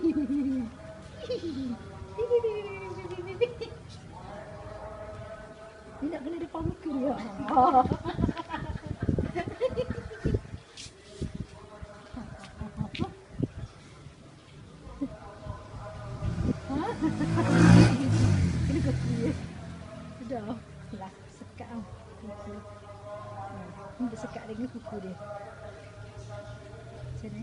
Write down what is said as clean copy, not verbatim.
Dia nak kena depan muka dia. Kena kaki dia. Sudah. Lah, sekat lah kuku. Ni dia sekat dengan kuku dia. Macam ni.